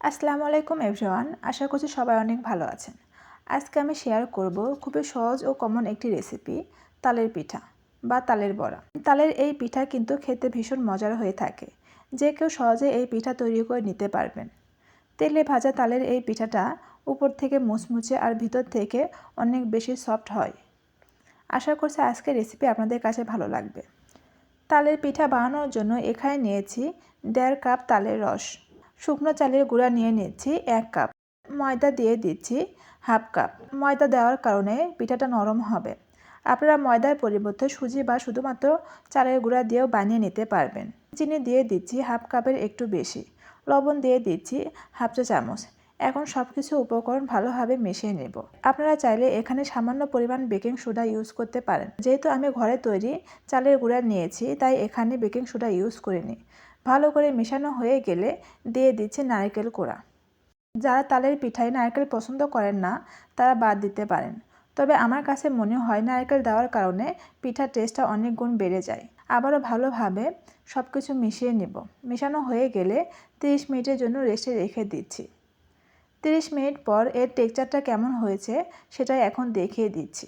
আসসালামু আলাইকুম এভরিওয়ান, আশা করছি সবাই অনেক ভালো আছেন। আজকে আমি শেয়ার করব খুবই সহজ ও কমন একটি রেসিপি, তালের পিঠা বা তালের বড়া। তালের এই পিঠা কিন্তু খেতে ভীষণ মজার হয়ে থাকে। যে কেউ সহজে এই পিঠা তৈরি করে নিতে পারবেন। তেলে ভাজা তালের এই পিঠাটা উপর থেকে মুচমুচে আর ভিতর থেকে অনেক বেশি সফট হয়। আশা করছি আজকের রেসিপি আপনাদের কাছে ভালো লাগবে। তালের পিঠা বানানোর জন্য এখানে নিয়েছি 1.5 কাপ তালের রস। শুকনো চালের গুঁড়া নিয়ে নিচ্ছি 1 কাপ। ময়দা দিয়ে দিচ্ছি 1/2 কাপ। ময়দা দেওয়ার কারণে পিঠাটা নরম হবে। আপনারা ময়দার পরিবর্তে সুজি বা শুধুমাত্র চালের গুঁড়া দিয়েও বানিয়ে নিতে পারবেন। চিনি দিয়ে দিচ্ছি 1/2 কাপের একটু বেশি। লবণ দিয়ে দিচ্ছি 1/2 চা চামচ। এখন সব কিছু উপকরণ ভালোভাবে মিশিয়ে নেব। আপনারা চাইলে এখানে সামান্য পরিমাণ বেকিং সোডা ইউজ করতে পারেন। যেহেতু আমি ঘরে তৈরি চালের গুঁড়া নিয়েছি, তাই এখানে বেকিং সোডা ইউজ করিনি। ভালো করে মেশানো হয়ে গেলে দিয়ে দিচ্ছি নারকেল কোড়া। যারা তালের পিঠায় নারকেল পছন্দ করেন না, তারা বাদ দিতে পারেন। তবে আমার কাছে মনে হয় নারকেল দেওয়ার কারণে পিঠার টেস্টটা অনেক গুণ বেড়ে যায়। আবারও ভালোভাবে সব কিছু মিশিয়ে নেব। মেশানো হয়ে গেলে 30 মিনিটের জন্য রেস্টে রেখে দিচ্ছি। 30 মিনিট পর এর টেক্সচারটা কেমন হয়েছে সেটাই এখন দেখিয়ে দিচ্ছি।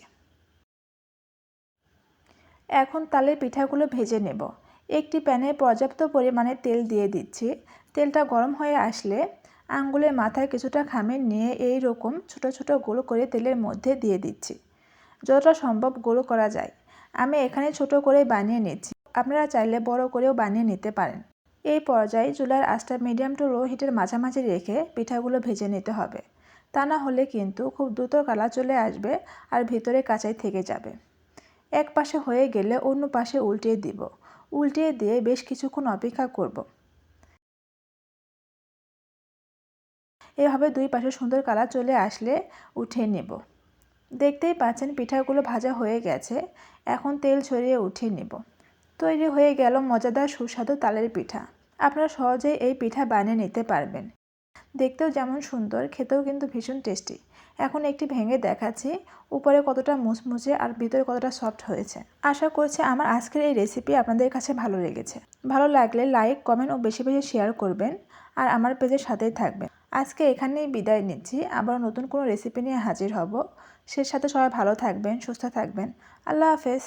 এখন তালের পিঠাগুলো ভেজে নেব। একটি প্যানে পর্যাপ্ত পরিমাণে তেল দিয়ে দিচ্ছি। তেলটা গরম হয়ে আসলে আঙ্গুলের মাথায় কিছুটা খামির নিয়ে এই রকম ছোট ছোট গোল করে তেলের মধ্যে দিয়ে দিচ্ছি। যতটা সম্ভব গোল করা যায়। আমি এখানে ছোট করে বানিয়ে নিচ্ছি। আপনারা চাইলে বড় করেও বানিয়ে নিতে পারেন। এই পর্যায়ে চুলার আঁচটা মিডিয়াম টু লো হিটের মাঝামাঝি রেখে পিঠাগুলো ভেজে নিতে হবে। তা না হলে কিন্তু খুব দ্রুত কালার চলে আসবে আর ভিতরে কাঁচাই থেকে যাবে। এক পাশে হয়ে গেলে অন্য পাশে উল্টিয়ে দিব। উল্টিয়ে দিয়ে বেশ কিছুক্ষণ অপেক্ষা করব। এভাবে দুই পাশে সুন্দর কালার চলে আসলে উঠিয়ে নেব। দেখতেই পাচ্ছেন পিঠাগুলো ভাজা হয়ে গেছে। এখন তেল ছড়িয়ে উঠিয়ে নেব। তৈরি হয়ে গেল মজাদার সুস্বাদু তালের পিঠা। আপনারা সহজেই এই পিঠা বানিয়ে নিতে পারবেন। দেখতেও যেমন সুন্দর, খেতেও কিন্তু ভীষণ টেস্টি। এখন একটি ভেঙে দেখাচ্ছি উপরে কতটা মুচমুচে আর ভিতরে কতটা সফট হয়েছে। আশা করছি আমার আজকের এই রেসিপি আপনাদের কাছে ভালো লেগেছে। ভালো লাগলে লাইক, কমেন্ট ও বেশি বেশি শেয়ার করবেন আর আমার পেজের সাথেই থাকবেন। আজকে এখানেই বিদায় নিচ্ছি। আবার নতুন কোনো রেসিপি নিয়ে হাজির হব। সে সাথে সবাই ভালো থাকবেন, সুস্থ থাকবেন। আল্লাহ হাফেজ।